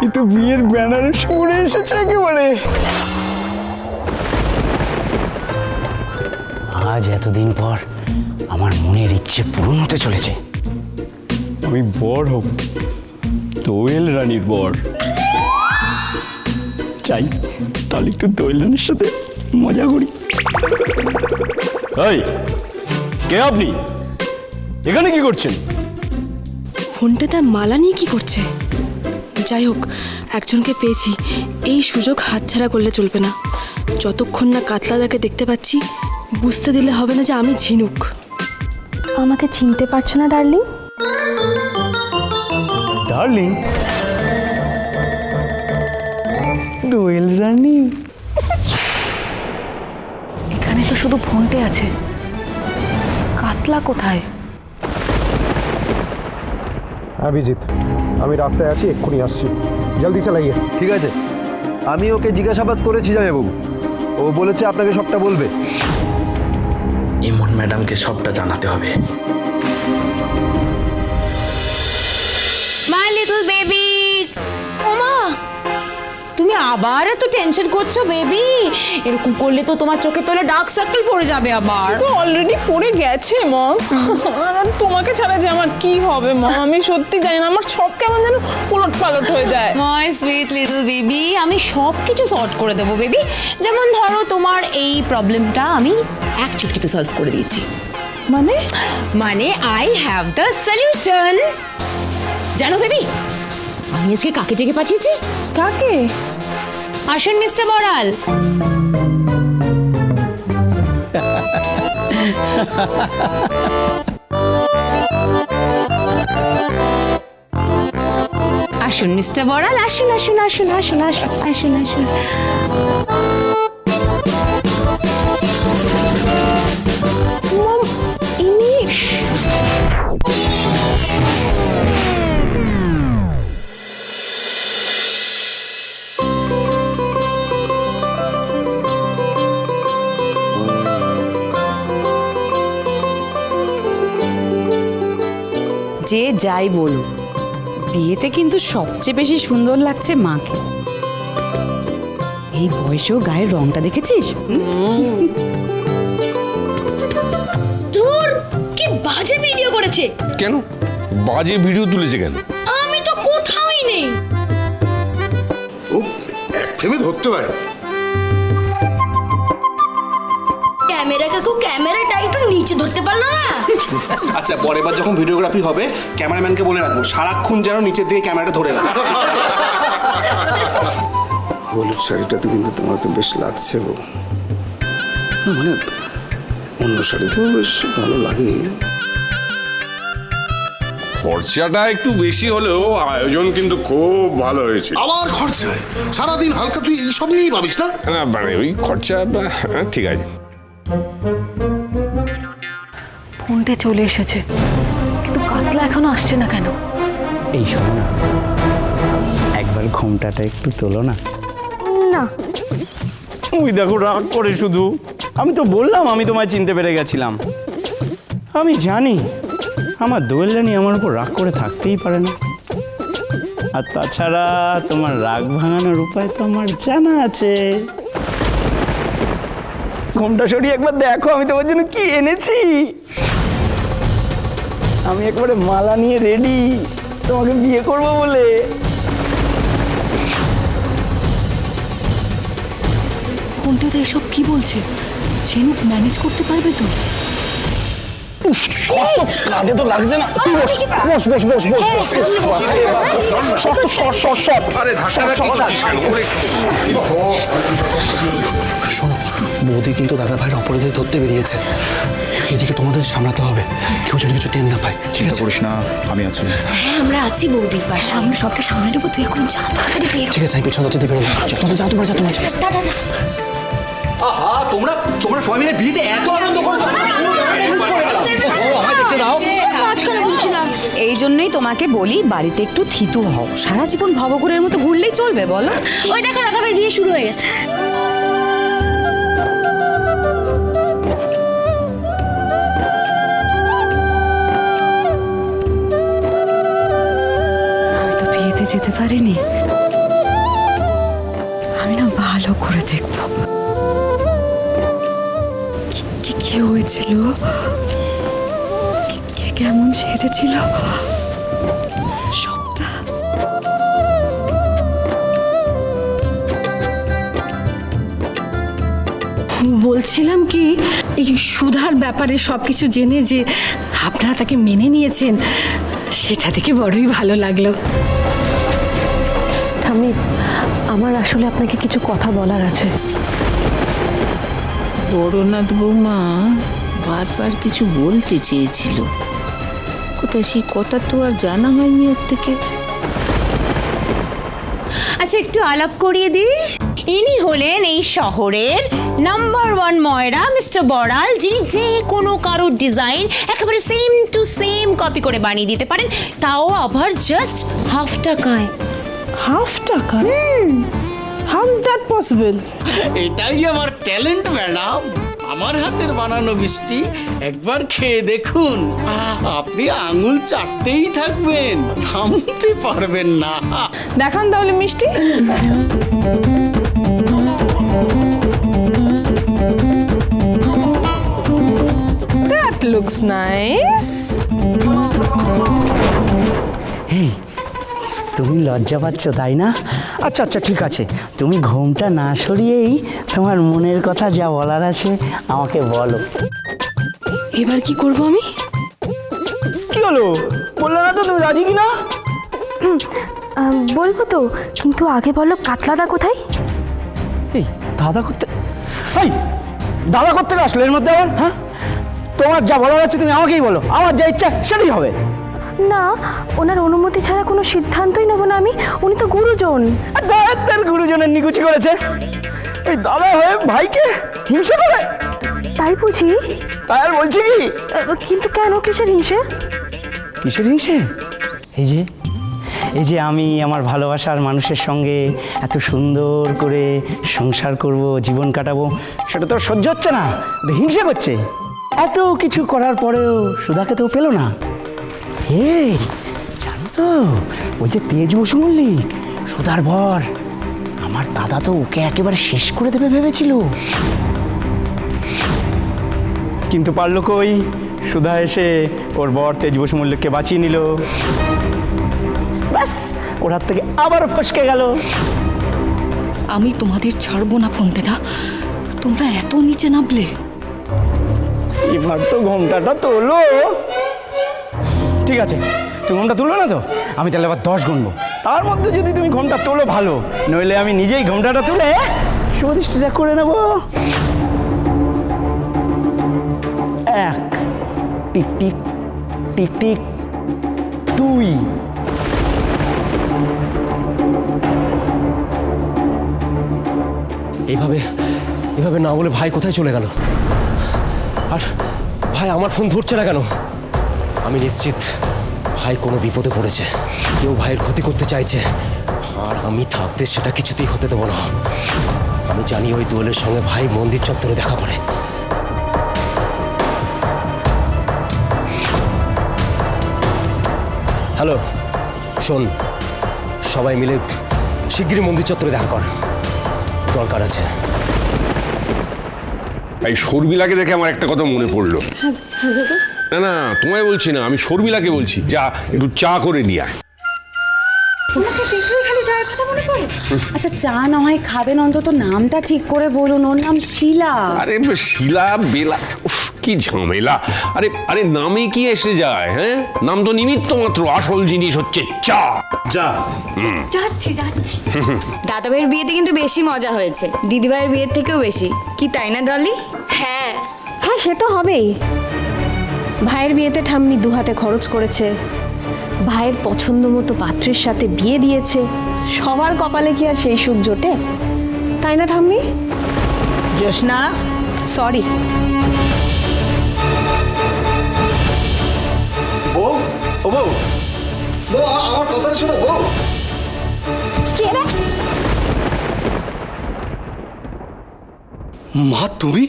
এই তো বিয়ের বেনারসি পরে এসেছে একেবারে। আজ এতদিন পর আমার মনের ইচ্ছে পূরণ হতে চলেছে। আমি বর হব, দোয়েল রানীর বর। চাই তাহলে একটু দোয়েল রানীর সাথে মজা করি। এই কে আপনি? এখানে কি করছেন? ফোনটা তার মালা নিয়ে কি করছে? যাই হোক, একজনকে পেয়েছি, এই সুযোগ হাতছাড়া করলে চলবে না। যতক্ষণ না কাতলাদাকে দেখতে পাচ্ছি, বুঝতে দিলে হবে না যে আমি ঝিনুক। আমাকে চিনতে পারছো না ডার্লিং? ডার্লিং? দোয়েল রানী? এখানে তো শুধু ফোনটে আছে, কাতলা কোথায়? অভিজিৎ, আমি রাস্তায় আছি, এক্ষুনি আসছি, জলদি চালাইয়ে। ঠিক আছে, আমি ওকে জিজ্ঞাসাবাদ করেছি জামাইবাবু, ও বলেছে আপনাকে সবটা বলবে। ইমন ম্যাডামকে সবটা জানাতে হবে। My little baby. ওমা, তুমি আবার এত টেনশন করছো বেবি? এরকম করলে তো তোমার চোখে তোলে ডার্ক সার্কেল পড়ে যাবে আবার। তো অলরেডি পড়ে গেছে মম। তোমাকে ছাড়া যে আমার কি হবে মম, আমি সত্যি জানি না, আমার সব কেমন যেন উলট পালট হয়ে যায়। মাই সুইট লিটল বেবি, আমি সব কিছু সর্ট করে দেবো বেবি। যেমন ধরো তোমার এই প্রবলেমটা আমি এক চুটকিতে সলভ করে দিয়েছি। মানে আই হ্যাভ দ্য সলিউশন। জানো বেবি, আমি আজকে কাকে ডেকে পাঠিয়েছি? কাকে? আসুন মিস্টার বড়াল। আসুন মিস্টার বড়াল, আসুন আসুন আসুন আসুন আসুন আসুন আসুন। যে যাই বলুক, বিয়েতে কিন্তু সবচেয়ে বেশি সুন্দর লাগছে মাকে। এই বয়সেও গায়ের রংটা দেখেছিস? ধুর, কি বাজে ভিডিও করেছে। কেন বাজে ভিডিও তুলেছে কেন? আমি তো কোথাওই নেই। ও এক ফ্রেমে ধরতে পারে। ক্যামেরা কাকু, ক্যামেরাটা একটু নিচে ধরতে পারলো না? আচ্ছা, পরের বার যখন ভিডিওগ্রাফি হবে ক্যামেরাম্যানকে বলে রাখবো সারাক্ষণ যেন নিচের দিকে ক্যামেরাটা ধরে রাখে। হলুদ শাড়িটাতে কিন্তু তোমাকে বেশ লাগছে গো। না মানে অন্য শাড়ি তো বেশ ভালো লাগে। খরচাটা একটু বেশি হলেও আয়োজন কিন্তু খুব ভালো হয়েছে। আবার খরচায় সারাদিন হালকা, তুই এইসব নিয়েই ভাবিস না? না মানে ওই খরচা ঠিক আছে। ফোনটে চলে এসেছে, কিন্তু কাতলা এখনো আসছে না কেন? এই শোনো না, একবার ঘোমটাটা একটু তোলো না। না, ওই দেখো রাগ করে শুধু। আমি তো বললাম আমি তোমায় চিনতে পেরে গেছিলাম। আমি জানি আমার দোয়েল রানী আমার উপর রাগ করে থাকতেই পারে না। আর তাছাড়া তোমার রাগ ভাঙানোর উপায় তো আমার জানা আছে। ঘোমটা সরিয়ে একবার দেখো আমি তোমার জন্য কি এনেছি। আমি একবারে মালা নিয়ে রেডি তোমাকে বিয়ে করবো বলে। ফোনটা তো এসব কি বলছে? ঝিনুক ম্যানেজ করতে পারবে তো? কাঁধে তো লাগছে না। Boss boss boss boss boss. Short short short short. আরে শোনো, বৌদি কিন্তু দাদা ভাইয়ের অপরাধে ধরতে বেরিয়েছে। এদিকে তোমাদের সামলাতে হবে, কেউ যেন কিছু টেন না পায়। ঠিক আছে? করিস না, আমি আছি। হ্যাঁ, আমরা আছি বৌদির পাশে, আমরা সবটা সামনে নেবো। তুই এখন যা, তাড়াতাড়ি বেরো। ঠিক আছে, আমি পেছন দরজাতে বেরোলাম। তোমরা যাও, তোমরা যাও, তোমরা যাও। দাদা আহা, তোমরা সবাই মিলে বিয়েতে এত আনন্দ করেছো, আমায় দেখতে দাও। এই জন্যই তোমাকে বলি, বাড়িতে একটু থিতু হও। সারা জীবন ভবঘুরের মতো ঘুরলেই চলবে বলো? ওই দেখো দাদা ভাই বিয়ে শুরু হয়ে গেছে। আমি তো বিয়েতে যেতে পারিনি। ভালো করে দেখব কি হয়েছিল, কে কেমন সেজেছিল সবটা। বলছিলাম কি, এই সুধার ব্যাপারে সব কিছু জেনে যে আপনারা তাকে মেনে নিয়েছেন, সেটা দেখে বড়ই ভালো লাগলো। ঠাম্মি, আমার আসলে আপনাকে কিছু কথা বলার আছে। বড়নাথ বৌমা বারবার কিছু বলতে চেয়েছিল, কোথায় সেই কথা তো আর জানা হয়নি ওর থেকে। আচ্ছা, একটু আলাপ করিয়ে দিই। ইনি হলেন এই শহরের নাম্বার 1 ময়রা মিস্টার বড়াল, যিনি যে কোনো কারোর ডিজাইন একেবারে সেম টু সেম কপি করে বানিয়ে দিতে পারেন, তাও আবার জাস্ট হাফ টাকায়। হাফ টাকা? How is that possible? এটাই আমার ট্যালেন্ট ম্যাডাম। আমার হাতের বানানো মিষ্টি একবার খেয়ে দেখুন, আপনি আঙুল চাটতেই থাকবেন, থামতে পারবেন না। দেখান তাহলে মিষ্টি। That looks nice. এই, তুমি লজ্জা পাচ্ছ তাই না? আচ্ছা আচ্ছা, ঠিক আছে, তুমি ঘোমটা না সরিয়েই তোমার মনের কথা যা বলার আছে আমাকে বলো। এবার কি করব আমি? কি হলো, বললে না তো তুমি রাজি কিনা? বলবো তো, কিন্তু আগে বলো কাতলাদা কোথায়? এই দাদা করতে, এই দাদা করতে আসলো এর মধ্যে আবার? হ্যাঁ, তোমার যা বলার আছে তুমি আমাকেই বলো, আমার যা ইচ্ছা সেটাই হবে। না, ওনার অনুমতি ছাড়া কোনো সিদ্ধান্তই নেব না আমি। উনি তো গুরুজন। তার গুরুজনের নিকুচি করেছে, এই দাদা হয়ে ভাইকে হিংসা করে। তাই বুঝি? তাই আর বলছি কি? কিন্তু কেন, কিসের হিংসে? কিসের হিংসে? এই যে আমি আমার ভালোবাসার মানুষের সঙ্গে এত সুন্দর করে সংসার করব, জীবন কাটাবো, সেটা তো সহ্য হচ্ছে না, হিংসা করছে। এত কিছু করার পরেও সুধাকে তো পেলো না। এই জানো তো, ওই যে তেজ বসু মল্লিক, সুধার বর, আমার দাদা তো ওকে একেবারে শেষ করে দেবে ভেবেছিল, কিন্তু পারলো কই? সুধা এসে ওর বর তেজ বসু মল্লিককে বাঁচিয়ে নিল, ব্যাস ওর হাত থেকে আবার ফসকে গেল। আমি তোমাদের ছাড়বো না ফোনটা, তোমরা এত নিচে নামলে। এবার তো ঘোমটাটা তোলো। ঠিক আছে, তুমি ঘোমটা তুলবে না তো? আমি তাহলে আবার 10 গুনবো, তার মধ্যে যদি তুমি ঘোমটা তোলো ভালো, নইলে আমি নিজেই ঘোমটাটা তুলে শুভদৃষ্টিটা করে নেব। 1 টিক টিক টিক টিক 2। এভাবে না বলে ভাই কোথায় চলে গেল? আর ভাই আমার ফোন ধরছে না কেন? আমি নিশ্চিত ভাই কোনো বিপদে পড়েছে, কেউ ভাইয়ের ক্ষতি করতে চাইছে, আর আমি থাকতে সেটা কিছুতেই হতে দেবো না। আমি জানি ওই দোয়েলের সঙ্গে ভাই মন্দির চত্বরে দেখা করে। হ্যালো, শোন, সবাই মিলে শিগগিরই মন্দির চত্বরে দেখা কর, দরকার আছে। এই শর্মিলাকে দেখে আমার একটা কথা মনে পড়লো। না না, তোমায় বলছি না, আমি শর্মিলাকে বলছি, যা একটু চা করে নিয়ে আয়। আচ্ছা, চা না হয় খাবেন, অন্তত নামটা ঠিক করে বলুন। ওর নাম শিলা। আরে শিলা বেলা, উফ, কি ঝামেলা। আরে আরে নামে কি এসে যায়? হ্যাঁ, নাম তো নিমিত্ত মাত্র, আসল জিনিস হচ্ছে চা। যা যাচ্ছি। দাদা ভাইয়ের বিয়েতে কিন্তু বেশি মজা হয়েছে, দিদি ভাইয়ের বিয়ের থেকেও বেশি, কি তাই না ডলি? হ্যাঁ, সে তো হবেই। ভাইয়ের বিয়েতে ঠাম্মি 2 হাতে খরচ করেছে, ভাইয়ের পছন্দ মতো পাত্রের সাথে বিয়ে দিয়েছে। সবার কপালে কি আর সেই সুখ জোটে? তাই না ঠাম্মি? জোসনা, সরি। বউ, ও বউ, আমার কথাটা শোনো বউ। মা তুমি?